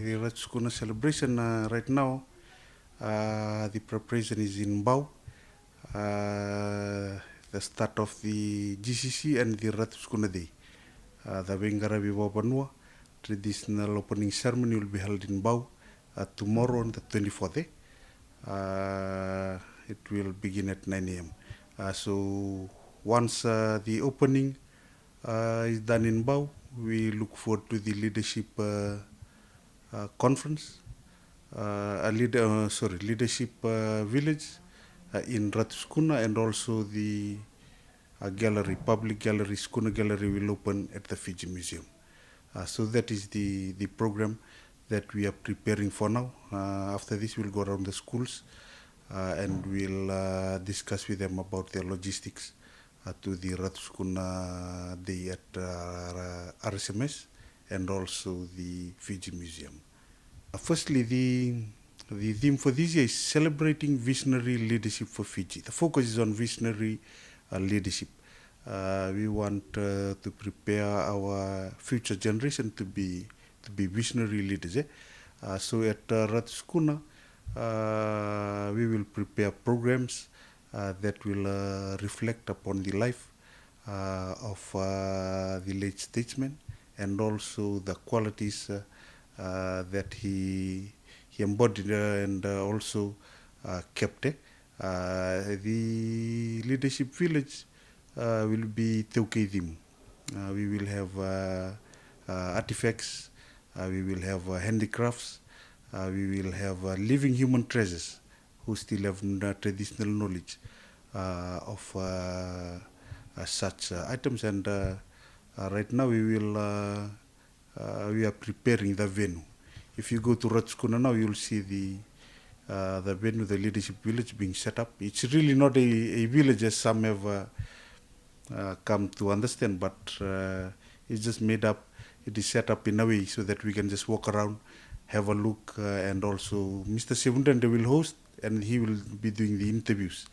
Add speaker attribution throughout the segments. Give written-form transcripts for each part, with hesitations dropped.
Speaker 1: the Ratu Sukuna celebration right now, the preparation is in Bau. The start of the GCC and the Ratu Sukuna Day. The Wengarawi Wabanua traditional opening ceremony will be held in Bau tomorrow on the 24th. It will begin at 9 a.m. So once the opening is done in Bau, we look forward to the leadership conference, leadership village in Ratu Sukuna, and also the gallery, public gallery, Sukuna Gallery will open at the Fiji Museum. So that is the program that we are preparing for now. After this, we'll go around the schools and we'll discuss with them about their logistics to the Ratu Sukuna Day at RSMS and also the Fiji Museum. Firstly, the theme for this year is celebrating visionary leadership for Fiji. The focus is on visionary leadership. We want to prepare our future generation to be visionary leaders. So at Ratu Sukuna, we will prepare programs that will reflect upon the life of the late statesman and also the qualities that he embodied and also kept. The leadership village will be iTaukei theme. We will have artifacts, we will have handicrafts, we will have living human treasures who still have traditional knowledge of such items. And right now we are preparing the venue. If you go to Ratu Sukuna now, you will see the venue, the leadership village being set up. It's really not a village as some have come to understand, but it's just made up. It is set up in a way so that we can just walk around, have a look, and also Mr. Sevundende will host, and he will be doing the interviews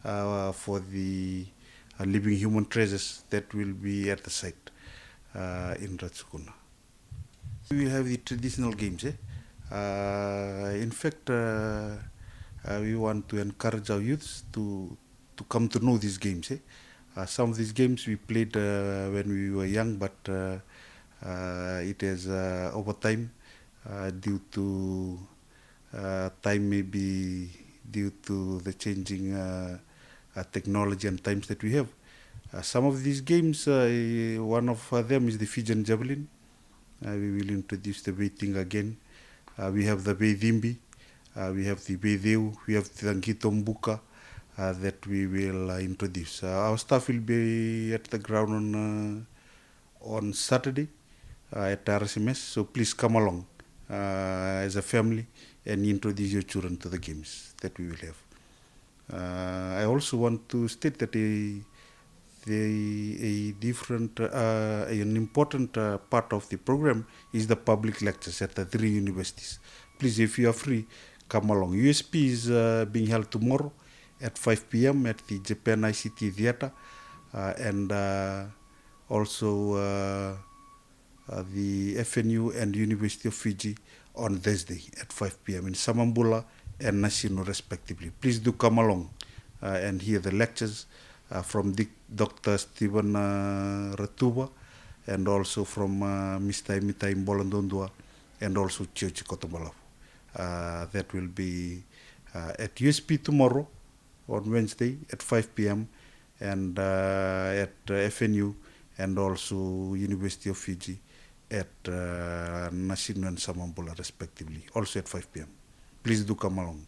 Speaker 1: for the living human treasures that will be at the site in Ratu Sukuna. We will have the traditional games. In fact, we want to encourage our youths to come to know these games. Some of these games we played when we were young, but it has over time, due to time, maybe due to the changing technology and times that we have. Some of these games, one of them is the Fijian javelin. We will introduce the weighting again. We have the Beidimbi, we have the Beideu, we have the Ngitombuka that we will introduce. Our staff will be at the ground on Saturday at RSMS, so please come along as a family and introduce your children to the games that we will have. I also want to state that an important part of the program is the public lectures at the 3 universities. Please, if you are free, come along. USP is being held tomorrow at 5 p.m. at the Japan ICT Theatre, and also the FNU and University of Fiji on Thursday at 5 p.m. in Samambula and Nasino respectively. Please do come along and hear the lectures from Dr. Stephen Ratuba, and also from Mr. Emitai Mbolandondua, and also Chiochi Kotomalafu. That will be at USP tomorrow on Wednesday at 5 p.m. and at FNU and also University of Fiji at Nasino and Samambula respectively, also at 5 p.m. Please do come along.